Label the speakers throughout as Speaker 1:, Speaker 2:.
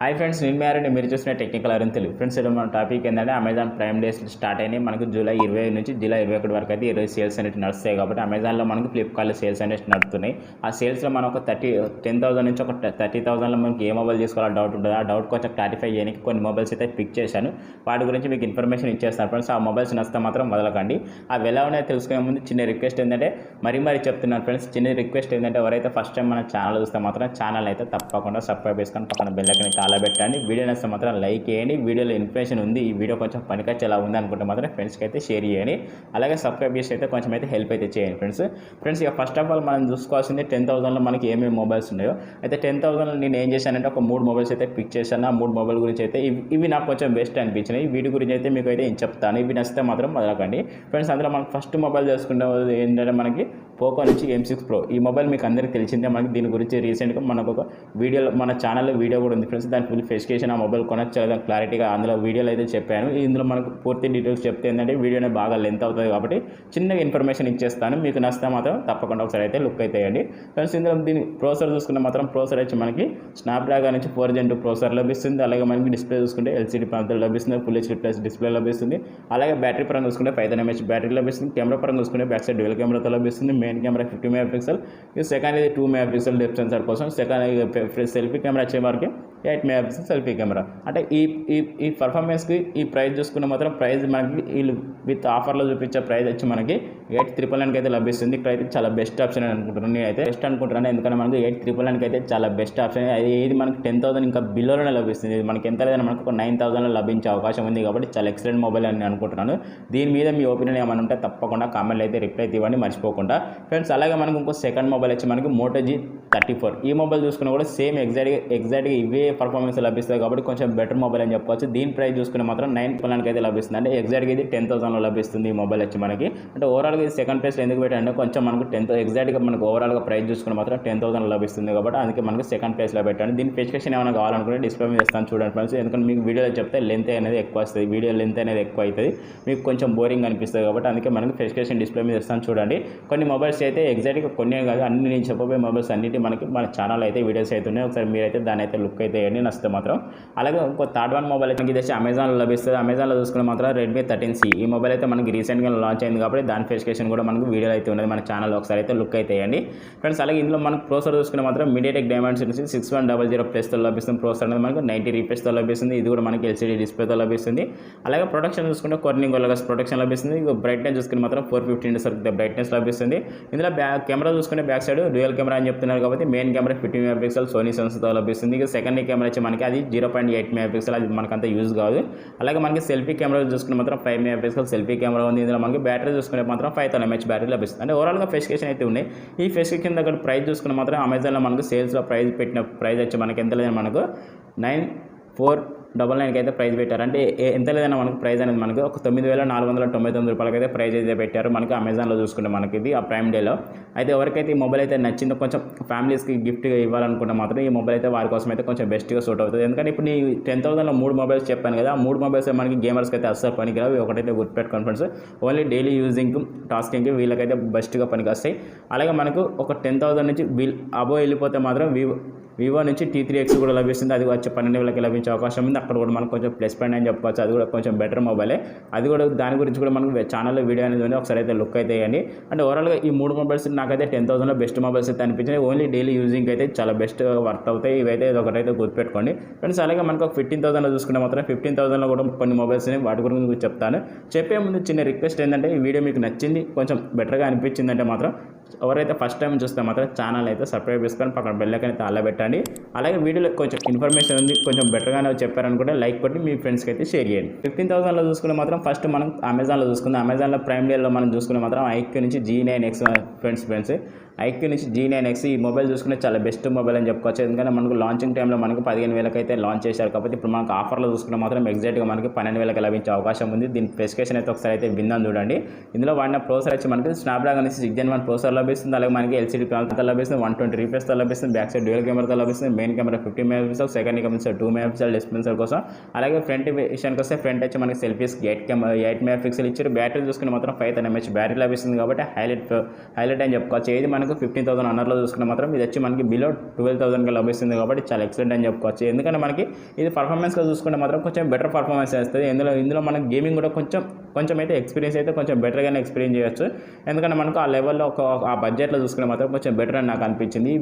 Speaker 1: Hi friends, నేను married మీరు చూసిన టెక్నికల్ అరుణ్ తెలుగు. ఫ్రెండ్స్, ఈరోజు మన టాపిక్ ఏంటంటే అమెజాన్ ప్రైమ్ డేస్ స్టార్ట్ అయినాయి. మనకు జూలై 20 నుంచి జూలై 21 వరకు అయితే ఈరోజు సేల్స్ అనేవి నడుస్తాయి. కాబట్టి అమెజాన్లో మనకు ఫ్లిప్కార్ట్లో సేల్స్ అనేవి నడుస్తున్నాయి. ఆ సేల్స్లో మనం ఒక 10,000 నుంచి ఒక 30,000లో మనకి ఏ మొబైల్ తీసుకోవాలో డౌట్ ఉంటుంది. ఆ డౌట్ కొంచెం క్లారిఫై చేయడానికి కొన్ని మొబైల్స్ అయితే పిక్ చేశాను. వాటి గురించి మీకు ఇన్ఫర్మేషన్ ఇచ్చేస్తాను ఫ్రెండ్స్. ఆ మొబైల్స్ నచ్చితే మాత్రం వదలకండి. అవి ఎలా ఉన్నాయో తెలుసుకునే ముందు చిన్న రిక్వెస్ట్ ఏంటంటే మరీ చెప్తున్నాను ఫ్రెండ్స్. చిన్న రిక్వెస్ట్ ఏంటంటే ఎవరైతే ఫస్ట్ టైం మన ఛానల్ చూస్తే మాత్రం ఛానల్ అయితే తప్పకుండా సబ్స్క్రైబ్ చేసుకొని పక్కన బెల్ ఐకాన్ తాళ పెట్టండి. వీడియో నచ్చితే మాత్రం లైక్ చేయండి. వీడియోలో ఇన్ఫర్మేషన్ ఉంది, ఈ వీడియో కొంచెం పనికొచ్చేలా ఉంది అనుకుంటే మాత్రం ఫ్రెండ్స్కి అయితే షేర్ చేయండి. అలాగే సబ్స్క్రైబ్ చేసి అయితే కొంచెం అయితే హెల్ప్ అయితే చేయండి ఫ్రెండ్స్. ఇక ఫస్ట్ ఆఫ్ ఆల్ మనం చూసుకోవాల్సింది 10,000లో మనకి ఏమేమి మొబైల్స్ ఉన్నాయో. అయితే 10,000లో నేను ఏం చేశానంటే ఒక 3 మొబైల్స్ అయితే పిక్ చేశాను. ఆ 3 మొబైల్ గురించి అయితే ఇవి నాకు కొంచెం బెస్ట్ అనిపించినాయి. వీటి గురించి అయితే మీకు అయితే చెప్తాను. ఇవి నచ్చితే మాత్రం వదలకండి ఫ్రెండ్స్. అందులో మనకు ఫస్ట్ మొబైల్ చేసుకుంటే ఏంటంటే మనకి పోకో నుంచి M6 Pro. ఈ మొబైల్ మీకు అందరికీ తెలిసిందే. మనకి దీని గురించి రీసెంట్గా మనకు ఒక వీడియోలో మన ఛానల్లో వీడియో కూడా ఉంది ఫ్రెండ్స్. దాని ఫుల్ స్పెసిఫికేషన్, ఆ మొబైల్ కొనొచ్చు దాని క్లారిటీగా అందులో వీడియోలో అయితే చెప్పాను. ఇందులో మనకు పూర్తి డీటెయిల్స్ చెప్తే ఏంటంటే వీడియోనే బాగా లెంత్ అవుతుంది కాబట్టి చిన్నగా ఇన్ఫర్మేషన్ ఇచ్చేస్తాను. మీకు నచ్చితే మాత్రం తప్పకుండా ఒకసారి అయితే లుక్ అయితే వేయండి ఫ్రెండ్స్. ఇందులో దీని ప్రాసెసర్ చూసుకుంటే మాత్రం ప్రాసెసర్ వచ్చి మనకి స్నాప్డ్రాగన్ నుంచి 4 Gen 2 ప్రాసెసర్ లభిస్తుంది. అలాగే మనకి డిస్ప్లే చూసుకుంటే LCD ప్యానల్ లభిస్తుంది, ఫుల్ HD ప్లస్ డిస్ప్లే లభిస్తుంది. అలాగే బ్యాటరీ పరంగా చూసుకుంటే 5000 mAh బ్యాటరీ లభిస్తుంది. కెమెరా పరంగా చూసుకుంటే బ్యాక్ సైడ్ డ్యూయల్ కెమెరాతో లభిస్తుంది. మెయిన్ కెమెరా 50 MP, ఇది సెకండ్ ఇది 2 MP డెప్త్ సెన్సార్ కోసం. సెకండ్ సెల్ఫీ కెమెరా వచ్చే వరకు 8 MP సెల్ఫీ కెమెరా. అంటే ఈ పర్ఫార్మెన్స్కి ఈ ప్రైస్ చూసుకున్న మాత్రం ప్రైస్ మనకి వీళ్ళు విత్ ఆఫర్లో చూపించే ప్రైస్ వచ్చి మనకి 8,999 అయితే లభిస్తుంది. ఇక్కడైతే చాలా బెస్ట్ ఆప్షన్ అని అనుకుంటున్నాను. నేనైతే బెస్ట్ అనుకుంటున్నాను, ఎందుకంటే మనకి 8,999 అయితే చాలా బెస్ట్ ఆప్షన్. ఇది మనకి 10,000 ఇంకా బిలోనే లభిస్తుంది. ఇది మనకి ఎంత లేదని మనకు ఒక 9,000లో లభించే అవకాశం ఉంది. కాబట్టి చాలా ఎక్సలెంట్ మొబైల్ అని అనుకుంటున్నాను. దీని మీద మీ ఒపీనియన్ ఏమైనా ఉంటే తప్పకుండా కామెంట్లు అయితే రిప్లై ఇవ్వండి మర్చిపోకుండా ఫ్రెండ్స్. అలాగే మనకు ఇంకో సెకండ్ మొబైల్ వచ్చి మనకి Moto G34. ఈ మొబైల్ చూసుకున్నా కూడా సేమ్ ఎగ్జాక్ట్గా ఇవే పర్ఫార్మెన్స్ లభిస్తుంది కాబట్టి కొంచెం బెటర్ మొబైల్ అని చెప్పవచ్చు. దీని ప్రైస్ చూసుకుని మాత్రం 9,999 అయితే లభిస్తుంది. అంటే ఎగ్జాక్ట్గా ఇది 10,000లో లభిస్తుంది ఈ మొబైల్ వచ్చి మనకి. అంటే ఓవరాల్గా ఇది సెకండ్ ప్లేస్లో ఎందుకు పెట్టారంటే కొంచెం మనకు ఎగ్జాక్ట్గా మనకు ఓవరాల్గా ప్రైస్ చూసుకుని మాత్రం 10,000లో లభిస్తుంది కాబట్టి అందుకే మనకి సెకండ్ ప్లేస్లో పెట్టండి. దీని స్పెసిఫికేషన్ ఏమైనా కావాలనుకుంటే డిస్ప్లే మీద ఇస్తాను చూడండి ఫ్రెండ్స్. ఎందుకంటే మీకు వీడియోలో చెప్తే లెంత్ అనేది ఎక్కువ వస్తుంది, వీడియో లెంత్ అనేది ఎక్కువ అవుతుంది, మీకు కొంచెం బోరింగ్ అనిపిస్తుంది కాబట్టి అందుకే మనకి స్పెసిఫికేషన్ డిస్ప్లే మీద ఇస్తాను చూడండి. కొన్ని మొబైల్స్ అయితే ఎగ్జాక్ట్గా కొన్ని కాదు అన్ని నేను చెప్పబోయే మొబైల్స్ అన్నిటి మనకి మన ఛానల్ అయితే వీడియోస్ అయితే ఉన్నాయి. ఒకసారి మీరైతే దాని అయితే లుక్ అయితే వేయండి నచ్చితే మాత్రం. అలాగే ఇంకో థర్డ్ వన్ మొబైల్ అయితే ఇది అమెజాన్లో లభిస్తుంది. అమెజాన్లో చూసుకుని మాత్రం Redmi 13C. ఈ మొబైల్ అయితే మనకి రీసెంట్గా లాంచ్ అయింది కాబట్టి దాని స్పెసిఫికేషన్ కూడా మనకు వీడియో అయితే ఉన్నది మన ఛానల్. ఒకసారి అయితే లుక్ అయితే వేయండి ఫ్రెండ్స్. అలాగే ఇందులో మనకు ప్రాసెసర్ చూసుకుని మాత్రం MediaTek Dimensity 6100+ లభిస్తుంది. ప్రాసెసర్ అనేది మనకు 90 రూపీస్తో లభిస్తుంది. ఇది కూడా మనకి LCD డిస్ప్లేతో లభిస్తుంది. అలాగే ప్రొడక్షన్ చూసుకుంటే Corning Gorilla ప్రొడక్షన్ లభిస్తుంది. బ్రైట్నెస్ చూసుకుని మాత్రం 450 సరికి బ్రైట్నెస్ లభిస్తుంది. ఇందులో కెమెరా చూసుకునే బ్యాక్ సైడ్ డ్యూయల్ కెమెరా అని చెప్తున్నారు కాబట్టి మెయిన్ కెమెరా 50 MP సోనీ సెన్సర్తో లభిస్తుంది. ఇక సెకండ్ కెమెరా వచ్చి మనకి అది 0.8 MP, అది మనకంత యూజ్ కాదు. అలాగే మనకి సెల్ఫీ కెమెరా చూసుకుని మాత్రం 5 MP సెల్ఫీ కెమెరా ఉంది. ఇందులో మనకి బ్యాటరీ చూసుకునే మాత్రం 5000 mAh బ్యాటరీ లభిస్తుంది. అంటే ఓవరాల్గా స్పెసిఫికేషన్ అయితే ఉన్నాయి. ఈ స్పెసిఫికేషన్ దగ్గర ప్రైస్ చూసుకుని మాత్రం అమెజాన్లో మనకు సేల్స్లో పెట్టిన ప్రైస్ వచ్చి మనకి ఎంత లేదని మనకు 9,499 అయితే ప్రైస్ పెట్టారు. అంటే ఎంత లేదన్నా మనకు ప్రైస్ అనేది మనకు ఒక 9,499 రూపాయలకి అయితే ప్రైస్ అయితే పెట్టారు మనకి అమెజాన్లో చూసుకుంటే మనకి ఇది ఆ ప్రైమ్ డేలో. అయితే ఎవరికైతే ఈ మొబైల్ అయితే నచ్చిందో కొంచెం ఫ్యామిలీస్కి గిఫ్ట్గా ఇవ్వాలనుకుంటే మాత్రం ఈ మొబైల్ అయితే వారి కోసం అయితే కొంచెం బెస్ట్గా సూట్ అవుతుంది. ఎందుకంటే ఇప్పుడు నేను 10,000లో 3 మొబైల్స్ చెప్పాను కదా, ఆ 3 మొబైల్స్ మనకి గేమర్స్కి అయితే అస్సలు పనికిరావు. ఒకటైతే గుర్తుపెట్టుకోండి ఫ్రెండ్స్, ఓన్లీ డైలీ యూజింగ్ టాస్కింగ్కి వీళ్ళకైతే బెస్ట్గా పనికి వస్తాయి. అలాగే మనకు ఒక 10,000 నుంచి అబో వెళ్ళిపోతే మాత్రం వివో నుంచి T3X కూడా లభిస్తుంది. అది వచ్చి 12,000కి లభించే అవకాశం ఉంది. అక్కడ కూడా మనకు కొంచెం ప్లస్ పాయింట్ అని చెప్పవచ్చు. అది కూడా కొంచెం బెటర్ మొబైలే. అది కూడా దాని గురించి కూడా మనకు ఛానల్లో వీడియో అనేది ఉంది. ఒకసారి అయితే లుక్ అయితే వేయండి. అంటే ఓవరాల్గా ఈ 3 మొబైల్స్ నాకైతే 10,000లో బెస్ట్ మొబైల్స్ అయితే అనిపించినాయి. ఓన్లీ డైలీ యూజింగ్ అయితే చాలా బెస్ట్గా వర్క్ అవుతాయి. ఇవైతే ఒకటైతే గుర్తుపెట్టుకోండి ఫ్రెండ్స్. అలాగే మనకు 15,000లో చూసుకుంటే మాత్రం 15,000లో కూడా కొన్ని మొబైల్స్ వాటి గురించి చెప్తాను. చెప్పే ముందు చిన్న రిక్వెస్ట్ ఏంటంటే ఈ వీడియో మీకు నచ్చింది కొంచెం బెటర్గా అనిపించిందంటే మాత్రం ఎవరైతే ఫస్ట్ టైం చూస్తే మాత్రం ఛానల్ అయితే సబ్స్క్రైబ్ చేసుకొని పక్కన బెల్ ఐకాన్ అయితే అలా పెట్టండి. అలాగే వీడియోలో కొంచెం ఇన్ఫర్మేషన్ ఉంది, కొంచెం బెటర్గానే చెప్పారనుకుంటే లైక్ కొట్టి మీ ఫ్రెండ్స్కి అయితే షేర్ చేయండి. 15,000లో చూసుకుని మాత్రం ఫస్ట్ మనం అమెజాన్లో చూసుకుందాం. అమెజాన్లో ప్రైమ్ డేలో మనం చూసుకునే మాత్రం IQ నుంచి G9X ఫ్రెండ్స్ IQ నుంచి G9X ఈ మొబైల్ చూసుకునే చాలా బెస్ట్ మొబైల్ అని చెప్పుకోవచ్చు. ఎందుకంటే మనకు లాంచింగ్ టైంలో మనకు 15,000కి అయితే లాంచ్ చేశారు కాబట్టి ఇప్పుడు మనకు ఆఫర్లో చూసుకునే మాత్రం ఎగ్జాక్ట్గా మనకి 12,000కి లభించే అవకాశం ఉంది. దీని స్పెసిఫికేషన్ అయితే ఒకసారి అయితే విందాం చూడండి. ఇందులో వాడిన ప్రాసెసర్ వచ్చి మనకి స్నాప్డ్రాగన్ 6 Gen 1 ప్రాసెసర్ లభిస్తుంది. అలాగే మనకి LCD ప్యానల్తో లభిస్తుంది, 120 రూపీస్తో లభిస్తుంది. బ్యాక్ సైడ్ డ్యూయల్ కెమెరాతో లభిస్తుంది. Main camera 50 MP, second camera 2 MP display కోసం. అలాగే ఫ్రంట్ విషయానికి వస్తే ఫ్రంట్ వచ్చి మనకి సెల్ఫీస్ 8 MP ఇచ్చారు. బ్యాటరీ చూసుకుని మాత్రం 5000 mAh బ్యాటరీ లభిస్తుంది కాబట్టి హైలైట్ అని చెప్పుకోవచ్చు. ఇది మనకు మనకు 15,000 అన్నర్లో చూసుకుంటే మాత్రం ఇది వచ్చి మనకి బిలో 12,000కి లభిస్తుంది కాబట్టి చాలా ఎక్సలెంట్ అని చెప్పుకోవచ్చు. ఎందుకంటే మనకి ఇది పర్ఫార్మెన్స్గా చూసుకుంటే మాత్రం కొంచెం బెటర్ పర్ఫార్మెన్స్ చేస్తుంది. ఇందులో మనకి గేమింగ్ కూడా కొంచెం అయితే ఎక్స్పీరియన్స్ అయితే కొంచెం బెటర్గానే ఎక్స్పీరియన్స్ చేయొచ్చు. ఎందుకంటే మనకు ఆ లెవెల్లో ఆ బడ్జెట్లో చూసుకుంటే మాత్రం కొంచెం బెటర్ అని నాకు అనిపించింది.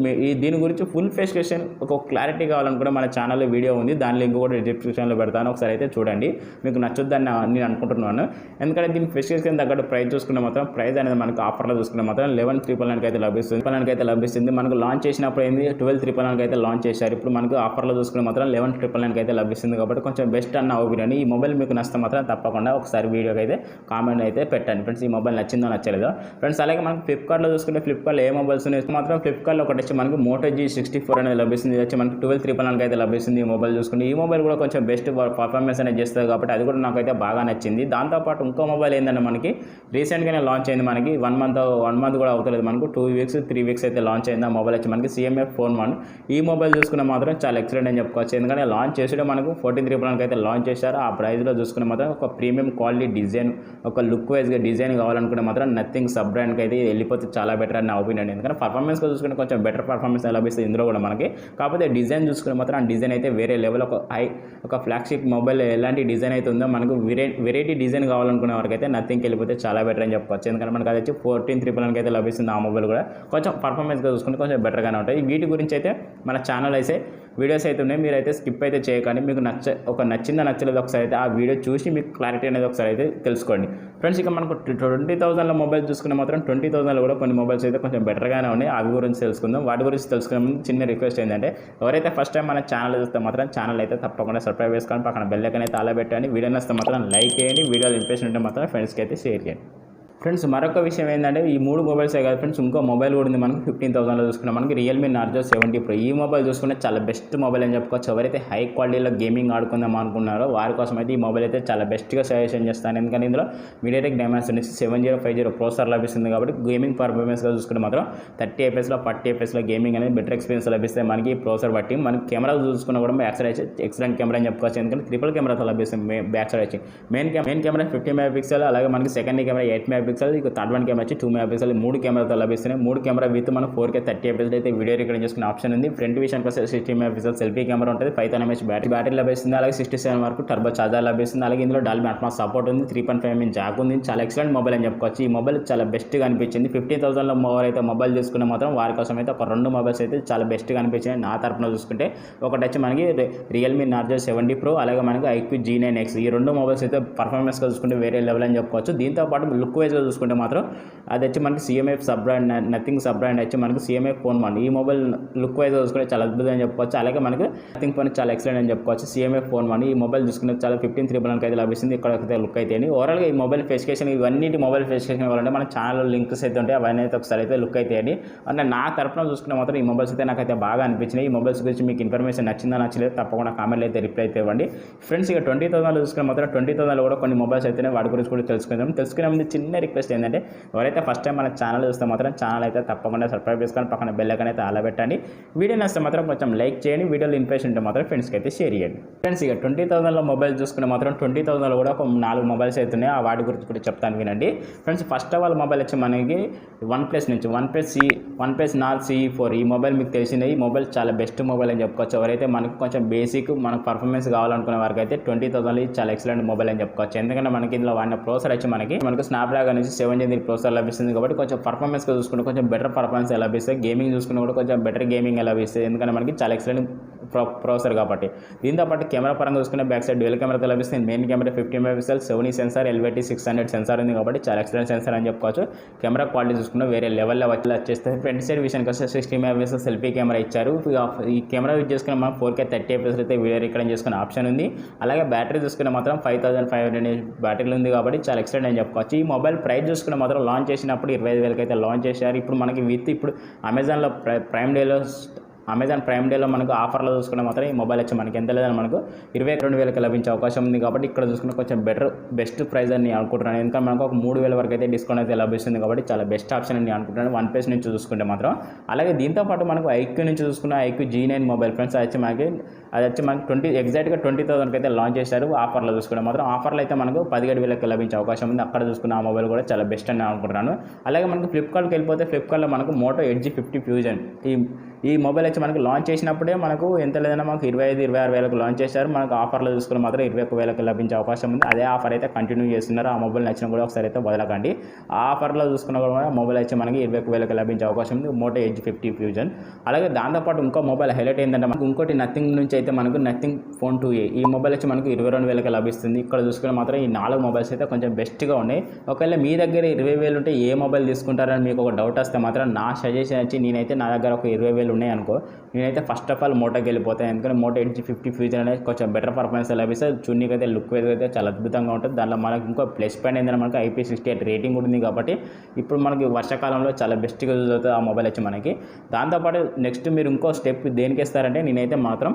Speaker 1: దీని గురించి ఫుల్ స్పెసిఫికేషన్ ఒక క్లారిటీ కావాలనుకుంటే మన ఛానల్లో వీడియో ఉంది, దాని లింక్ కూడా డిస్క్రిప్షన్లో పెడతాను, ఒకసారి అయితే చూడండి. మీకు నచ్చుద్దని నేను అనుకుంటున్నాను. ఎందుకంటే దీని స్పెసిఫికేషన్ తగ్గట్టు ప్రైస్ చూసుకుంటే మాత్రం ప్రైస్ అనేది మనకు ఆఫర్లో చూసుకుంటే మాత్రం 11,999 అయితే లభిస్తుంది. మనకు లాంచ్ చేసినప్పుడు ఏంది 12,999 అయితే లాంచ్ చేశారు. ఇప్పుడు మనకు ఆఫర్లో చూసుకుంటే మాత్రం 11,999 అయితే లభిస్తుంది కాబట్టి కొంచెం బెస్ట్ అన్న ఒపీనియన్. ఈ మొబైల్ మీకు నచ్చితే మాత్రం తప్పకుండా ఒకసారి వీడియోకి అయితే కామెంట్ అయితే పెట్టండి ఫ్రెండ్స్, ఈ మొబైల్ నచ్చిందో నచ్చలేదో ఫ్రెండ్స్. అలాగే మనకు ఫ్లిప్కార్ట్లో చూసుకుంటే ఫ్లిప్కార్ట్లో ఏ మొబైల్స్ ఉన్నాయి మాత్రం ఫ్లిప్కార్ట్లో ఒకటి వచ్చి మనకు Moto G64 అనేది లభిస్తుంది. ఇది వచ్చి మనకు 12,999 అయితే లభిస్తుంది. ఈ మొబైల్ చూసుకుంటే ఈ మొబైల్ కూడా కొంచెం బెస్ట్ పర్ఫార్మెన్స్ అనేది చేస్తుంది కాబట్టి అది కూడా నాకైతే బాగా నచ్చింది. దాంతోపాటు ఇంకో మొబైల్ ఏంటంటే మనకి రీసెంట్గానే లాంచ్ అయింది. మనకి 1 మంత్ కూడా అవుతలేదు, మనకు 2 వీక్స్ 3 వీక్స్ అయితే లాంచ్ అయింది. ఆ మొబైల్ వచ్చి మనకి CMF Phone 1. ఈ మొబైల్ చూసుకున్న మాత్రం చాలా ఎక్సలెంట్ అని చెప్పుకోవచ్చు. ఎందుకంటే లాంచ్ చేసేటే మనకు 14,999 అయితే లాంచ్ చేశారు. ఆ ప్రైస్లో చూసుకున్న మాత్రం ఒక ప్రీమియం క్వాలిటీ డిజైన్, ఒక లుక్ వైజ్గా డిజైన్ కావాలనుకుంటే మాత్రం నథింగ్ సబ్ బ్రాండ్కి అయితే వెళ్ళిపోతే చాలా బెటర్ అని నా ఒపీనియన్. ఎందుకంటే పర్ఫార్మెన్స్గా చూసుకుంటే కొంచెం బెటర్ పర్ఫార్మెన్స్ లభిస్తుంది ఇందులో కూడా మనకి. కాకపోతే డిజైన్ చూసుకునే మాత్రం ఆ డిజైన్ అయితే వేరే లెవెల్, ఒక ఫ్లాగ్షిప్ మొబైల్ ఎలాంటి డిజైన్ అయితే ఉందో మనకు వెరైటీ డిజైన్ కావాలనుకునే వరకు అయితే నథింగ్కి వెళ్ళిపోతే చాలా బెటర్ అని చెప్పుకోవచ్చు. ఎందుకంటే మనకు అది వచ్చి 14,999 అయితే లభిస్తుంది. ఆ మొబైల్ కూడా కొంచెం పర్ఫార్మెన్స్గా చూసుకుంటే కొంచెం బెటర్గానే ఉంటాయి. వీటి గురించి అయితే మన ఛానల్ అయితే వీడియోస్ అయితే ఉన్నాయి, మీరైతే స్కిప్ అయితే చేయకండి. మీకు నచ్చిందా నచ్చలేదు ఒకసారి అయితే ఆ వీడియో చూసి మీకు క్లారిటీ అనేది ఒకసారి అయితే తెలుసుకోండి ఫ్రెండ్స్. ఇక మనకు 20,000లో మొబైల్ చూసుకునే మాత్రం 20,000లో కూడా కొన్ని మొబైల్స్ అయితే కొంచెం బెటర్గానే ఉన్నాయి. అవి గురించి తెలుసుకుందాం. వాటి గురించి తెలుసుకునే ముందు చిన్న రిక్వెస్ట్ ఏంటంటే ఎవరైతే ఫస్ట్ టైం మన ఛానల్ చూస్తే మాత్రం ఛానల్ అయితే తప్పకుండా సబ్స్క్రైబ్ చేసుకోండి, పక్కన బెల్ ఐకాన్ అయితే అలా పెట్టండి. వీడియో నచ్చితే మాత్రం లైక్ చేయండి, వీడియోలో ఇంట్రెస్ట్ ఉంటే మాత్రం ఫ్రెండ్స్కి అయితే షేర్ చేయండి. ఫ్రెండ్స్ మరొక విషయం ఏంటంటే ఈ 3 మొబైల్సే కాదు ఫ్రెండ్స్, ఇంకో మొబైల్ కూడా ఉంది మనకి 15,000లో చూసుకున్నాం. మనకి Realme Narzo 70 Pro. ఈ మొబైల్ చూసుకుంటే చాలా బెస్ట్ మొబైల్ అని చెప్పుకోవచ్చు. ఎవరైతే హై క్వాలిటీలో గేమింగ్ ఆడుకుందాం అనుకున్నారో వారి కోసం అయితే ఈ మొబైల్ అయితే చాలా బెస్ట్గా సజెషన్ చేస్తాను. ఎందుకంటే ఇందులో MediaTek Dimensity 7050 ప్రాసెసర్ లభిస్తుంది కాబట్టి గేమింగ్ పర్ఫార్మెన్స్గా చూసుకుంటే మాత్రం 30 FPSలో 40 FPSలో గేమింగ్ అనేది బెటర్ ఎక్స్పీరియన్స్ లభిస్తాయి మనకి ఈ ప్రాసెసర్ బట్టి. మనకి కెమెరా చూసుకున్నా కూడా బ్యాక్ సైడ్ వచ్చి ఎక్సలెంట్ కెమెరా అని చెప్పుకోవచ్చు. ఎందుకంటే ట్రిపుల్ కెమెరాతో లభిస్తుంది బ్యాక్ సైడ్ వచ్చి. మెయిన్ కెమెరా 50 MP, అలాగే మనకి సెకండ్ కెమెరా 8 MP, ఇక థర్డ్ వన్ కెమెరా వచ్చి 2 MP. 3 కెమెరాతో లభిస్తున్నాయి. 3 కెమెరా విత్ మనకు 4K 30 FPS అయితే వీడియో రికార్డింగ్ చేసుకునే ఆప్షన్ ఉంది. ఫ్రంట్ విషయానికి వస్తే 60 MP సెల్ఫీ కెమెరా ఉంటుంది. 5,000 mAh బ్యాటరీ లభిస్తుంది. అలాగే 67 వరకు టర్బో చార్జర్ లభిస్తుంది. అలాగే ఇందులో డాల్బీ అట్మాస్ సపోర్ట్ ఉంది. 3.5 mm జాక్ ఉంది. చాలా ఎక్సలెంట్ మొబైల్ అని చెప్పుకోవచ్చు. ఈ మొబైల్ చాలా బెస్ట్గా అనిపించింది. 15,000లో అయితే మొబైల్ చూసుకునే మాత్రం వారి కోసం అయితే ఒక 2 మొబైల్స్ అయితే చాలా బెస్ట్గా అనిపించింది నా తరఫున చూసుకుంటే. ఒకటి వచ్చి మనకి Realme Narzo 70 Pro, అలాగే మనకి iQOO G9X. ఈ 2 మొబైల్స్ అయితే పర్ఫార్మెన్స్గా చూసుకుంటే వేరే లెవెల్ అని చెప్పుకోవచ్చు. దీంతో పాటు లుక్ వైజ్గా చూసుకుంటే మాత్రం అది వచ్చి మనకి CMF sub brand, nothing sub brand వచ్చి మనకి CMF Phone 1. ఈ మొబైల్ లుక్ వైజ్ చూసుకుంటే చాలా అద్భుతం అని చెప్పుకోవచ్చు. అలాగే మనకి నథింగ్ ఫోన్ చాలా ఎక్సలెంట్ అని చెప్పుకోవచ్చు. CMF Phone 1 ఈ మొబైల్ చూసుకుంటే చాలా 15,999 అయితే లభిస్తుంది. ఇక్కడ లుక్ అయితే ఓవరాల్గా ఈ మొబైల్ స్పెసిఫికేషన్ ఇవన్నీ మొబైల్ స్పెసిఫికేషన్ ఇవ్వాలంటే మన ఛానల్ లింక్స్ అయితే ఉంటాయి, అవన్నీ అయితే ఒకసారి అయితే లుక్ అయితే అంటే నా తరఫున చూసుకునే మాత్రం ఈ మొబైల్స్ అయితే నాకైతే బాగా అనిపించినాయి. ఈ మొబైల్స్ గురించి మీకు ఇన్ఫర్మేషన్ నచ్చిందా నచ్చలేదు తప్పకుండా కామెంట్లో అయితే రిప్లై అయితే ఇవ్వండి ఫ్రెండ్స్. ఇక 20,000లో చూసుకునే మాత్రం 20,000లో కూడా కొన్ని మొబైల్స్ అయితే వాటి గురించి కూడా తెలుసుకునే ముందు చిన్న రిక్వెస్ట్ ఏంటంటే ఎవరైతే ఫస్ట్ టైం మన ఛానల్ చూస్తే మాత్రం ఛానల్ అయితే తప్పకుండా సబ్స్క్రైబ్ చేసుకొని పక్కన బెల్ ఐకాన్ అయితే అలా పెట్టండి. వీడియో నచ్చితే మాత్రం కొంచెం లైక్ చేయండి, వీడియోలో ఇన్ఫర్మేషన్ ఉంటే మాత్రం ఫ్రెండ్స్కి అయితే షేర్ చేయండి ఫ్రెండ్స్. ఇక 20,000లో మొబైల్ చూసుకునే మాత్రం 20,000లో కూడా ఒక 4 మొబైల్స్ అయితే ఉన్నాయి. ఆ వాటి గురించి కూడా చెప్తాను వినండి friends. First of all mobile వచ్చి మనకి OnePlus నుంచి OnePlus Nord CE4. ఈ మొబైల్ మీకు తెలిసిందే. ఈ మొబైల్ చాలా బెస్ట్ మొబైల్ అని చెప్పుకోవచ్చు. ఎవరైతే మనకు కొంచెం బేసిక్ మనకు పర్ఫార్మెన్స్ కావాలనుకునే వారికి అయితే 20,000లో చాలా ఎక్సలెంట్ మొబైల్ అని చెప్పుకోవచ్చు. ఎందుకంటే మనకి ఇందులో వాడిన ప్రాసెసర్ వచ్చి మనకు స్నాప్డ్రాగన్ నుంచి 7 Gen ప్రాసెసర్ లభిస్తుంది కాబట్టి కొంచెం పర్ఫార్మెన్స్గా చూసుకుంటే కొంచెం బెటర్ పర్ఫార్మెన్స్ లభిస్తాయి. గేమింగ్ చూసుకున్నా కూడా కొంచెం బెటర్ గేమింగ్ లభిస్తుంది. ఎందుకంటే మనకి చాలా ఎక్సలెంట్ ప్రాసెసర్ కాబట్టి. దీంతో పాటు కెమెరా పరంగా చూసుకునే బ్యాక్ సైడ్ డ్యూయల్ కెమెరాతో లభిస్తుంది. Main camera 50 MP, Sony sensor LVT 600 sensor ఉంది కాబట్టి చాలా ఎక్సలెంట్ సెన్సార్ అని చెప్పుకోవచ్చు. కెమెరా క్వాలిటీ చూసుకున్న వేరే లెవెల్లో వచ్చేస్తాయి. ఫ్రంట్ సైడ్ విషయానికి వస్తే 60 MP సెల్ఫీ కెమెరా ఇచ్చారు. ఈ కెమెరా యూజ్ చేసుకుని మనం 4K 30 FPS అయితే వీడియో రికార్డింగ్ చేసుకునే ఆప్షన్ ఉంది. అలాగే బ్యాటరీ చూసుకునే మాత్రం 5500 బ్యాటరీ ఉంది కాబట్టి చాలా ఎక్సలెంట్ అని చెప్పుకోవచ్చు. ఈ మొబైల్ ప్రైస్ చూసుకునే మాత్రం లాంచ్ చేసినప్పుడు 25,000 అయితే లాంచ్ చేశారు. ఇప్పుడు మనకి ఇప్పుడు అమెజాన్లో ప్రైమ్ డేలో అమెజాన్ ప్రైమ్ డేలో మనకు ఆఫర్లో చూసుకుంటే మాత్రం ఈ మొబైల్ వచ్చి మనకి ఎంత లేదని మనకు 22,000కి లభించే అవకాశం ఉంది. కాబట్టి ఇక్కడ చూసుకుంటే కొంచెం బెస్ట్ ప్రైస్ అని నేను అనుకుంటున్నాను. ఎందుకంటే మనకు ఒక 3,000 వరకు అయితే డిస్కౌంట్ అయితే లభిస్తుంది. కాబట్టి చాలా బెస్ట్ ఆప్షన్ అని నేను అనుకుంటున్నాను వన్ ప్లస్ నుంచి చూసుకుంటే మాత్రం. అలాగే దీంతోపాటు మనకు ఐక్యూ నుంచి చూసుకున్న ఐక్యూ G9 మొబైల్ ఫ్రెండ్స్ అది వచ్చి మనకి ఎగ్జాక్ట్గా 20,000కి అయితే లాంచ్ చేశారు. ఆఫర్లో చూసుకుంటే మాత్రం ఆఫర్లో అయితే మనకు 17,000కి లభించే అవకాశం ఉంది. అక్కడ చూసుకున్న ఆ మొబైల్ కూడా చాలా బెస్ట్ అని అనుకుంటున్నాను. అలాగే మనకు ఫ్లిప్కార్ట్కి వెళ్ళిపోతే ఫ్లిప్కార్ట్లో మనకు మోటో ఎడ్జ్ 50 ఫ్యూజన్ ఈ మొబైల్ వచ్చి మనకు లాంచ్ చేసినప్పుడే మనకు ఎంత లేదన్నా మనకు 25,000-26,000కి లాంచ్ చేశారు. మనకు ఆఫర్లో చూసుకుని మాత్రం 21,000కి లభించే అవకాశం ఉంది. అదే ఆఫర్ అయితే కంటిన్యూ చేస్తున్నారు. ఆ మొబైల్ నచ్చిన కూడా ఒకసారి అయితే వదలకండి. ఆ ఆఫర్లో చూసుకున్న కూడా మొబైల్ వచ్చి మనకి 21,000కి లభించే అవకాశం ఉంది, మోటో ఎడ్జ్ 50 ఫ్యూజన్. అలాగే దాంతోపాటు ఇంకో మొబైల్ హైలైట్ ఏంటంటే మనకు ఇంకోటి నథింగ్ నుంచి అయితే మనకు నథింగ్ ఫోన్ 2A ఈ మొబైల్ వచ్చి మనకు 22,000కి లభిస్తుంది. ఇక్కడ చూసుకుని మాత్రం ఈ 4 మొబైల్స్ అయితే కొంచెం బెస్ట్గా ఉన్నాయి. ఒకవేళ మీ దగ్గర 20,000 ఉంటే ఏ మొబైల్ తీసుకుంటారని మీకు ఒక డౌట్ వస్తే మాత్రం నా సజెషన్ వచ్చి నేనైతే నా దగ్గర ఒక 20,000 ఉన్నాయి అనుకో, నేనైతే ఫస్ట్ ఆఫ్ ఆల్ మోటోకి వెళ్ళిపోతాను. ఎందుకంటే మోటో ఎడ్జ్ 50 ఫ్యూచర్ అనేది కొంచెం బెటర్ పర్ఫార్మెన్స్ లభిస్తుంది. చున్నీకి అయితే లుక్ వైజ్ అయితే చాలా అద్భుతంగా ఉంటుంది. దాంట్లో మనకు ఇంకో ప్లస్ పాయింట్ ఏంటంటే మనకు IP68 రేటింగ్ ఉంటుంది. కాబట్టి ఇప్పుడు మనకి వర్షాకాలంలో చాలా బెస్ట్గా యూజ్ అవుతుంది ఆ మొబైల్ వచ్చి మనకి. దాంతోపాటు నెక్స్ట్ మీరు ఇంకో స్టెప్ దేనికి ఇస్తారంటే నేనైతే మాత్రం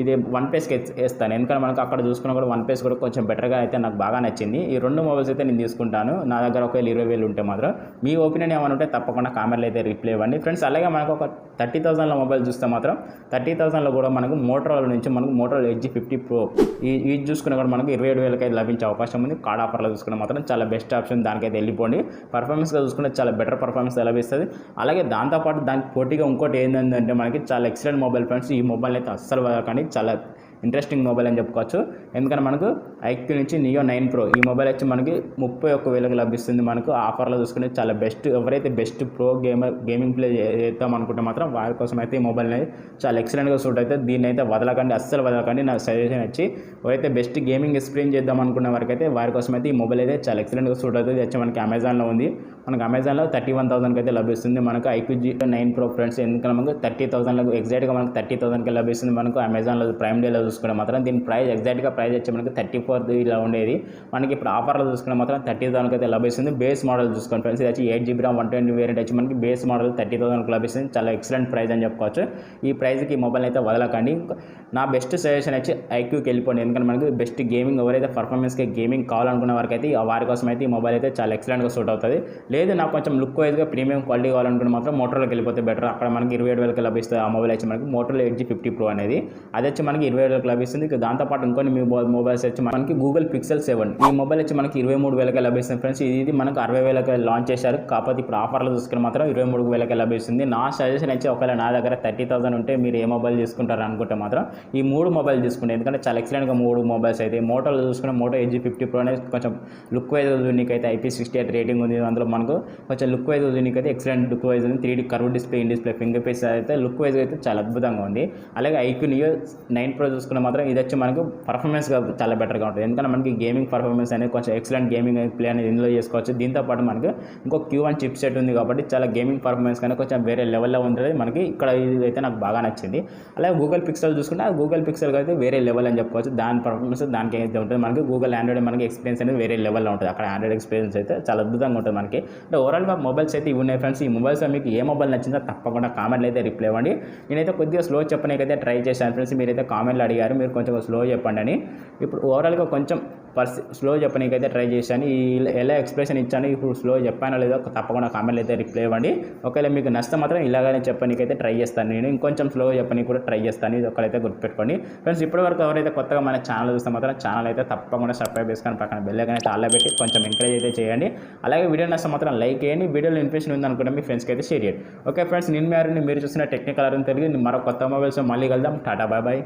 Speaker 1: ఇది వన్ ప్లస్కి వేస్తాను. ఎందుకంటే మనకు అక్కడ చూసుకున్నా కూడా వన్ ప్లస్ కూడా కొంచెం బెటర్గా అయితే నాకు బాగా నచ్చింది. ఈ 2 మొబైల్స్ అయితే నేను తీసుకుంటాను. నా దగ్గర ఒకవేళ 20,000 ఉంటే మాత్రం మీ ఒపీనియన్ ఏమైనా ఉంటే తప్పకుండా కామెంట్లో అయితే రిప్లై ఇవ్వండి ఫ్రెండ్స్. అలాగే మనకు ఒక 30,000లో మొబైల్ చూస్తే మాత్రం 30,000లో కూడా మనకు మోటరోలా నుంచి మనకు మోటరోలా ఎడ్జ్ 50 ప్రో ఇది చూసుకున్నా కూడా మనకు 27,000కి అయితే లభించే అవకాశం ఉంది. కార్డ్ ఆఫర్లో చూసుకున్న మాత్రం చాలా బెస్ట్ ఆప్షన్, దానికైతే వెళ్ళిపోండి. పర్ఫార్మెన్స్గా చూసుకుంటే చాలా బెటర్ పర్ఫార్మెన్స్ లభిస్తుంది. అలాగే దాంతోపాటు దానికి పోటీగా ఇంకోటి ఏంటంటే మనకి చాలా ఎక్సలెంట్ మొబైల్ ఫ్రెండ్స్. ఈ మొబైల్ అయితే అస్సలు కానీ చాలా ఇంట్రెస్టింగ్ మొబైల్ అని చెప్పుకోవచ్చు. ఎందుకంటే మనకు ఐక్యూ నుంచి నియో 9 ప్రో ఈ మొబైల్ వచ్చి మనకి 31,000కి లభిస్తుంది. మనకు ఆఫర్లో చూసుకునే చాలా బెస్ట్, ఎవరైతే బెస్ట్ ప్రో గేమింగ్ ప్లే చేద్దాం అనుకుంటే మాత్రం వారి కోసం అయితే ఈ మొబైల్ అనేది చాలా ఎక్సలెంట్గా సూట్ అవుతుంది. దీన్ని అయితే వదలకండి, అస్సలు వదలకండి. నా సజెషన్ వచ్చి ఎవరైతే బెస్ట్ గేమింగ్ ఎక్స్పీరియన్స్ చేద్దాం అనుకున్న వరకు అయితే వారి కోసం అయితే ఈ మొబైల్ అయితే చాలా ఎక్సలెంట్గా సూట్ అవుతుంది. వచ్చి మనకి అమెజాన్లో ఉంది. మనకు అమెజాన్లో 31,000కి అయితే లభిస్తుంది. మనకు ఐక్యూ G9 ప్రో ఫ్రెండ్స్. ఎందుకంటే మనకు 30,000 ఎగ్జాక్ట్గా మనకు 30,000కి లభిస్తుంది. మనకు అమెజాన్లో ప్రైమ్ డేలో చూసుకుంటే మాత్రం దీని ప్రైస్ ఎగ్జాక్ట్గా ప్రైస్ వచ్చి మనకి 34 ఇలా ఉండేది. మనకి ఇప్పుడు ఆఫర్లో చూసుకుంటే మాత్రం 30,000కి అయితే లభిస్తుంది. బేస్ మోడల్ చూసుకోండి ఫ్రెండ్స్. ఇది వచ్చి 8GB RAM 120 వేరియంట్ వచ్చి మనకి బేస్ మోడల్ 30,000కి లభిస్తుంది. చాలా ఎక్సలెంట్ ప్రైస్ అని చెప్పుకోవచ్చు. ఈ ప్రైస్కి ఈ మొబైల్ అయితే వదలకండి. నా బెస్ట్ సజెషన్ వచ్చి ఐక్యూకి వెళ్ళిపోండి. ఎందుకంటే మనకి బెస్ట్ గేమింగ్ ఎవరైతే పర్ఫార్మెన్స్కి గేమింగ్ కావాలనుకున్న వారికి అయితే వారి కోసం అయితే ఈ మొబైల్ అయితే చాలా ఎక్సలెంట్గా సూట్ అవుతుంది. లేదు నాకు కొంచెం లుక్ వైజ్గా ప్రీమియం క్వాలిటీ కావాలనుకుంటే మాత్రం మోటోలోకి వెళ్ళిపోతే బెటర్. అక్కడ మనకి 27,000కి లభిస్తుంది ఆ మొబైల్ వచ్చి మనకి మోటోలో ఎడ్జ్ 50 ప్రో అనేది. అది వచ్చి మనకి 27,000కి లభిస్తుంది. దాంతోపాటు ఇంకొన్ని మీ మొబైల్స్ వచ్చి మనకి గూగుల్ పిక్సెల్ 7 ఈ మొబైల్ వచ్చి మనకి 23,000కి లభిస్తుంది ఫ్రెండ్స్. ఇది మనకు 60,000కి లాంచ్ చేశారు. కాకపోతే ఇప్పుడు ఆఫర్లో చూసుకుని మాత్రం 23,000కి లభిస్తుంది. నా సజెషన్ వచ్చి ఒకవేళ నా దగ్గర 30,000 ఉంటే మీరు ఏ మొబైల్ తీసుకుంటారు అనుకుంటే మాత్రం ఈ 3 మొబైల్ తీసుకుంటే, ఎందుకంటే చాలా ఎక్సలెంట్గా 3 మొబైల్స్ అయితే. మోటోలో చూసుకున్న మోటో ఎడ్జ్ 50 ప్రో అనేది కొంచెం లుక్ వైజ్ యూనిక్ అయితే IP68 రేటింగ్ ఉంది. అందులో మనకు కొంచెం లుక్ వైజ్ యూనిక్ అయితే ఎక్సలెంట్ లుక్ వైజ్ ఉంది. 3D curve display, in display, finger prints అయితే లుక్ వైజ్ అయితే చాలా అద్భుతంగా ఉంది. అలాగే ఐక్యూ నియో 9 ప్రో చూసుకున్న మాత్రం ఇది వచ్చి మనకు పర్ఫార్మెన్స్గా చాలా బెటర్గా ఉంటుంది. ఎందుకంటే మనకి గేమింగ్ పర్ఫార్మెన్స్ అనేది కొంచెం ఎక్సలెంట్ గేమింగ్ ప్లే అనేది ఇందులో చేసుకోవచ్చు. దీంతోపాటు మనకు ఇంకో Q1 చిప్ సెట్ ఉంది. కాబట్టి చాలా గేమింగ్ పర్ఫార్మెన్స్ కానీ కొంచెం వేరే లెవెల్లో ఉంటుంది మనకి. ఇక్కడ ఇది అయితే నాకు బాగా నచ్చింది. అలాగే గూగుల్ పిక్సెల్ చూసుకుంటే ఆ గూగుల్ పిక్సెల్ అయితే వేరే లెవెల్ అని చెప్పుకోవచ్చు. దాని పర్ఫార్మెన్స్ దానికి అయితే ఉంటుంది. మనకి గూగుల్ ఆండ్రాయిడ్ మనకి ఎక్స్పీరియన్స్ అనేది వేరే లెవెల్లో ఉంటుంది. అక్కడ ఆండ్రాయిడ్ ఎక్స్పీరియన్స్ అయితే చాలా అద్భుతంగా ఉంటుంది మనకి. అంటే ఓవరాల్గా మొబైల్స్ అయితే ఇవి ఉన్నాయి ఫ్రెండ్స్. ఈ మొబైల్స్ మీకు ఏ మొబైల్ నచ్చిందో తప్పకుండా కామెంట్లు అయితే రిప్లై ఇవ్వండి. నేనైతే కొద్దిగా స్లో చెప్పడానికైతే ట్రై చేశాను ఫ్రెండ్స్. మీరైతే కామెంట్లు అడిగారు, మీరు కొంచెం స్లో చెప్పండి అని. ఇప్పుడు ఓవరాల్గా కొంచెం స్లో చెప్పడానికైతే ట్రై చేశాను. ఎలా ఎక్స్ప్రెషన్ ఇచ్చాను, ఇప్పుడు స్లో చెప్పానో లేదో తప్పకుండా కామెంట్లు అయితే రిప్లై ఇవ్వండి. ఒకవేళ మీకు నష్టం మాత్రం ఇలాగనే చెప్పడానికైతే ట్రై చేస్తాను. నేను ఇంకొంచెం స్లో చెప్పడానికి కూడా ట్రై చేస్తాను. ఇది ఒకరైతే గుర్తుపెట్టుకోండి ఫ్రెండ్స్. ఇప్పటివరకు ఎవరైతే కొత్తగా మన ఛానల్ చూస్తే మాత్రం ఛానల్ అయితే తప్పకుండా సబ్స్క్రైబ్ చేసుకొని పక్కన బెల్ ఐకాన్ అయితే ఆల్లో పెట్టి కొంచెం ఎంకరేజ్ అయితే చేయండి. అలాగే వీడియో నష్టం మాత్రం లైక్ చేయండి. వీడియోలో ఇన్ఫర్మేషన్ ఉందనుకుంటే మీ ఫ్రెండ్స్కి అయితే షేర్ చేయండి. ఓకే ఫ్రెండ్స్, నేను మీరు చూసిన టెక్నికల్ అరుణ్ తెలుగు. మరో కొత్త మొబైల్స్ మళ్ళీ కలుద్దాం. Tata, bye bye.